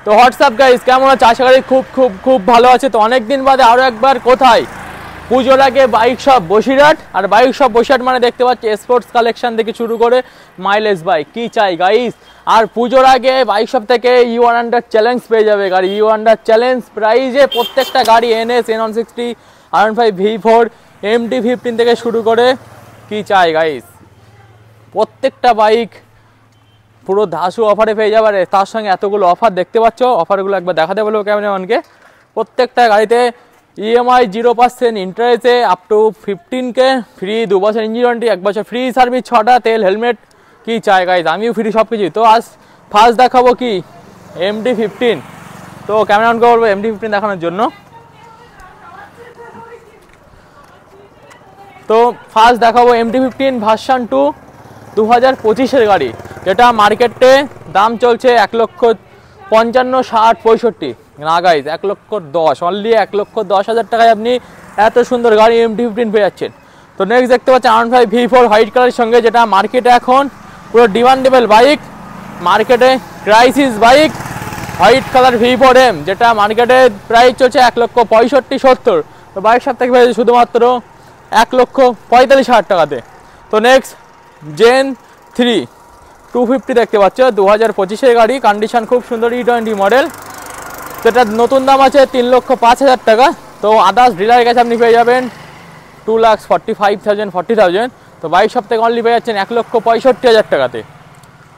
তো WhatsApp guys, কেমন আছে? আশা করি খুব খুব খুব ভালো আছে। তো অনেকদিন বাদে আরও একবার কোথায়, পুজোর আগে বাইক শপ বসিরহাট। আর বাইক শপ বসিরহাট মানে দেখতে পাচ্ছি স্পোর্টস কালেকশন থেকে শুরু করে মাইলেজ বাইক, কি চাই গাইস। আর পুজোর আগে বাইক শপ থেকে U100 চ্যালেঞ্জ পেয়ে যাবে গাড়ি। U100 চ্যালেঞ্জ প্রাইজে প্রত্যেকটা গাড়ি NS, N160, R15, V4, MT-15 থেকে শুরু করে কি চাই গাইস, প্রত্যেকটা বাইক পুরো ধাসু অফারে পেয়ে যাবে। তার সঙ্গে এতগুলো অফার দেখতে পাচ্ছ, অফারগুলো একবার দেখাতে বলবো ক্যামেরাম্যানকে। প্রত্যেকটা গাড়িতে EMI 0% ইন্টারেস্টে আপ টু 15K, ফ্রি 2 বছর ইঞ্জিন ওয়ারেন্টি, 1 বছর ফ্রি সার্ভিস, 6টা তেল, হেলমেট, কি চাই গাইজ, আমিও ফ্রি সব কিছুই। তো আজ ফার্স্ট দেখাবো কি MT-15। তো ক্যামেরাম্যানকে বলবো MT-15 দেখানোর জন্য। তো ফার্স্ট দেখাবো MT-15 ভার্সন 2 2025-এর গাড়ি, যেটা মার্কেটে দাম চলছে 1,55,000, 60, 65 না গাইজ, 1,10,000, অনলি 1,10,000 টাকায় আপনি এত সুন্দর গাড়ি MT-15 পেয়ে যাচ্ছেন। তো নেক্সট দেখতে পাচ্ছেন R15 V4 হোয়াইট কালারের সঙ্গে, যেটা মার্কেটে এখন পুরো ডিমান্ডেবল বাইক, মার্কেটে crisis bike, white colour V4M, যেটা মার্কেটে প্রাইস চলছে 1,65,000-70। তো বাইক সব থেকে পেয়েছে শুধুমাত্র 1,45,000 টাকাতে। তো নেক্সট জেন 3 250 দেখতে পাচ্ছ, 2025-এর গাড়ি, কন্ডিশন খুব সুন্দর, E20 মডেল। যেটা নতুন দাম আছে 3,05,000 টাকা। তো আদার্স ডিলারের কাছে আপনি পেয়ে যাবেন 2,45,000, 40,000। তো বাইক সব থেকে অনলি পেয়ে যাচ্ছেন 1,65,000 টাকাতে।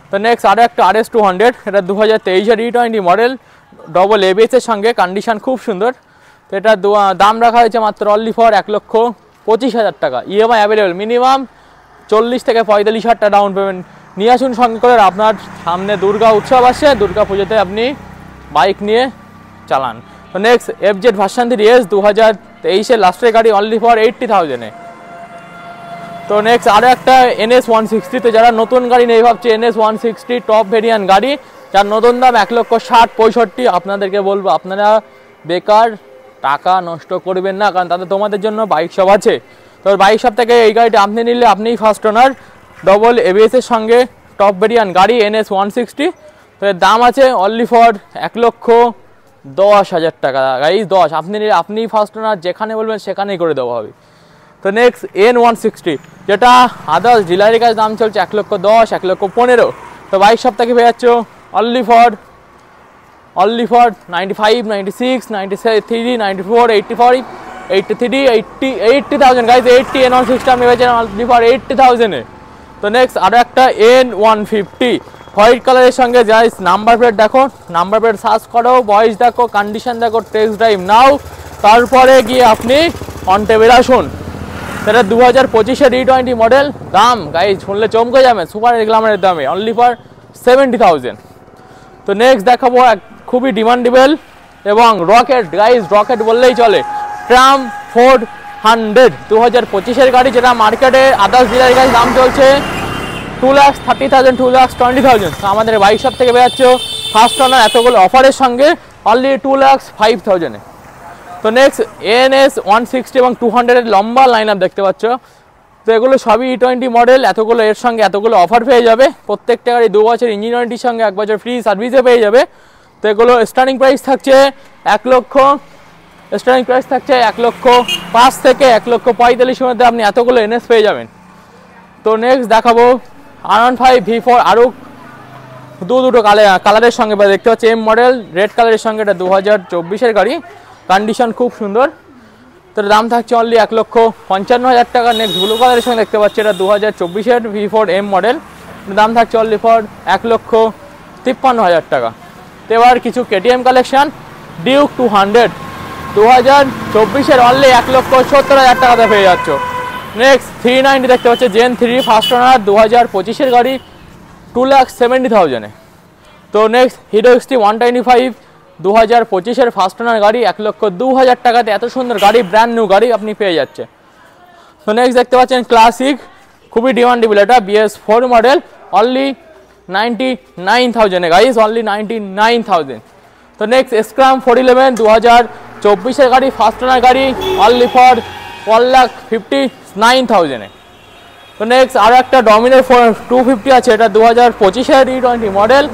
তো নেক্সট আরও একটা RS200, এটা 2023-এর E20 মডেল, ডবল ABS-এর সঙ্গে, কন্ডিশন খুব সুন্দর। তো এটা দাম রাখা হয়েছে মাত্র অনলি ফর 1,25,000 টাকা। EMI অ্যাভেলেবেল, মিনিমাম 40 থেকে 45,000 টাকা ডাউন পেমেন্ট নিয়ে আসুন সঙ্গে করে। আপনার সামনে দুর্গা উৎসব আসছে, দুর্গা পুজোতে আপনি বাইক নিয়ে চালান। তো নেক্সট FZ ভার্সন 3S 2023-এর লাস্টের গাড়ি, অনলি ফর 80,000-এ। তো নেক্সট আরও একটা NS 160, তো যারা নতুন গাড়ি নেই ভাবছে, NS 160 টপ ভেরিয়েন্ট গাড়ি, যার নতুন দাম 1,60,65,000। আপনাদেরকে বলবো আপনারা বেকার টাকা নষ্ট করবেন না, কারণ তাতে তোমাদের জন্য বাইক শপ আছে। তো বাইক শপ থেকে এই গাড়িটা আপনি নিলে আপনিই ফার্স্ট ওনার, ডবল ABS-এর সঙ্গে টপ ভেরিয়েন্ট গাড়ি NS 160। তো এর দাম আছে অনলি ফর 1,10,000 টাকা গাইজ, 10 আপনি নিলে আপনিই ফার্স্ট ওনার, যেখানে বলবেন সেখানেই করে দেওয়া হবে। তো নেক্সট N160, যেটা আদার্স ডিলারের কাছে দাম চলছে 1,10,000, 1,15,000। তো বাইক সব থেকে পেয়ে যাচ্ছ অনলি ফর 95, 96, 93, 94, 85, 83, 80,000 গাইজ, 80 N160 আপনি পেয়েছেন অনলি ফর 80,000-এ। তো নেক্সট আরও একটা N150 হোয়াইট কালারের সঙ্গে, গাইজ নাম্বার প্লেট দেখো, নাম্বার প্লেট সার্চ করো, ভয়েস দেখো, কন্ডিশন দেখো, টেক্সট ড্রাইভ নাও, তারপরে গিয়ে আপনি অন টেবিল আসুন। সেটা 2025-এর E20 মডেল, দাম গাইজ শুনলে চমকে যাবে, সুপার গ্ল্যামারের দামে, অনলি ফর 70,000। তো নেক্সট দেখাবো খুবই ডিমান্ডেবল এবং রকেট গাইজ, রকেট বললেই চলে, ট্রাম 400 2025-এর গাড়ি, যেটা মার্কেটে আদার্স ডিলারের কাছে দাম চলছে 2,30,000, 2,20,000। তো আমাদের বাইক শপ থেকে বেরোচ্ছ ফার্স্ট ওনার এতগুলো অফারের সঙ্গে অনলি 2,05,000-এ। তো নেক্সট NS 160 এবং 200-এর লম্বা লাইন আপ দেখতে পাচ্ছ। তো এগুলো সবই E20 মডেল, এতগুলো এর সঙ্গে এতগুলো অফার পেয়ে যাবে। প্রত্যেকটা গাড়ি 2 বছর ইঞ্জিন ওয়ারেন্টির সঙ্গে 1 বছর ফ্রি সার্ভিসে পেয়ে যাবে। তো এগুলো স্টার্টিং প্রাইস থাকছে 1,05,000 থেকে 1,45,000-এর মধ্যে আপনি এতগুলো NS পেয়ে যাবেন। তো নেক্সট দেখাবো R15 V4, আরও দুটো কালারের সঙ্গে দেখতে পাচ্ছি, M মডেল রেড কালারের সঙ্গে, এটা 2024-এর গাড়ি, কন্ডিশন খুব সুন্দর। তো দাম থাকছে অনলি 1,55,000 টাকা। নেক্সট ব্লু কালারের সঙ্গে দেখতে পাচ্ছি, এটা 2024-এর V4M মডেল, দাম থাকছে অনলি ফর 1,53,000 টাকা। তো এবার কিছু KTM কালেকশন, ডিউক 200 2024-এর অনলি 1,70,000 টাকাতে পেয়ে যাচ্ছ। নেক্সট 390 দেখতে পাচ্ছি, জেন 3 ফার্স্ট ওনার, 2025-এর গাড়ি, 2,70,000-এ। তো নেক্সট হিরো XT 125 2025-এর ফার্স্ট ওনার গাড়ি, 1,02,000 টাকাতে এত সুন্দর গাড়ি, ব্র্যান্ড নিউ গাড়ি আপনি পেয়ে যাচ্ছে। তো নেক্সট দেখতে পাচ্ছেন ক্লাসিক, খুবই ডিমান্ডেবল, এটা BS4 মডেল, অনলি 99,000-এ গাইজ, অনলি 99,000। তো নেক্সট স্ক্রাম 411 2024-এর গাড়ি, ফার্স্ট ওনার গাড়ি, অনলি ফর 1,59,000-এ। তো নেক্সট আরও একটা ডমিনার 250 আছে, এটা 2025-এর E20 model,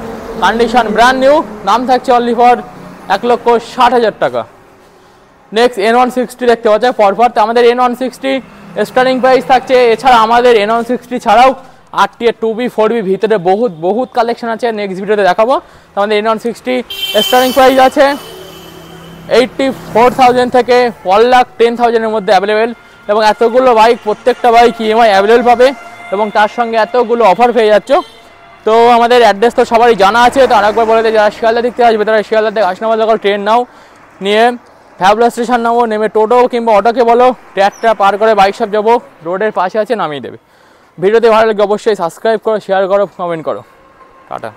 condition brand new, দাম থাকছে অনলি ফর 1,60,000 টাকা। নেক্সট N160 দেখতে পাচ্ছেন পরপর। তো আমাদের N160 স্টার্টিং প্রাইস থাকছে। এছাড়া আমাদের N160 ছাড়াও 8T 2B 4B ভিতরে বহুত কালেকশন আছে, নেক্সট ভিডিওতে দেখাবো। তো আমাদের N160 স্টার্টিং প্রাইস আছে 84,000 থেকে 1,10,000 মধ্যে অ্যাভেলেবেল, এবং এতগুলো বাইক, প্রত্যেকটা বাইক EMI অ্যাভেলেবেল পাবে, এবং তার সঙ্গে এতগুলো অফার পেয়ে যাচ্ছ। তো আমাদের অ্যাড্রেস তো সবারই জানা আছে, তো আরেকবার বলে দেয় যারা শিয়ালদা দিক থেকে আসবে তারা শিয়ালদা থেকে আসনাবাদ লোকাল ট্রেন নাও, নিয়ে হাবড়া স্টেশন নামো, নেমে টোটো কিংবা অটোকে বলো, ট্র্যাকটা পার করে বাইক শপ যাবো, রোডের পাশে আছে, নামিয়ে দেবে। ভিডিওতে ভালো লাগে অবশ্যই সাবস্ক্রাইব করো, শেয়ার করো, কমেন্ট করো। টাটা।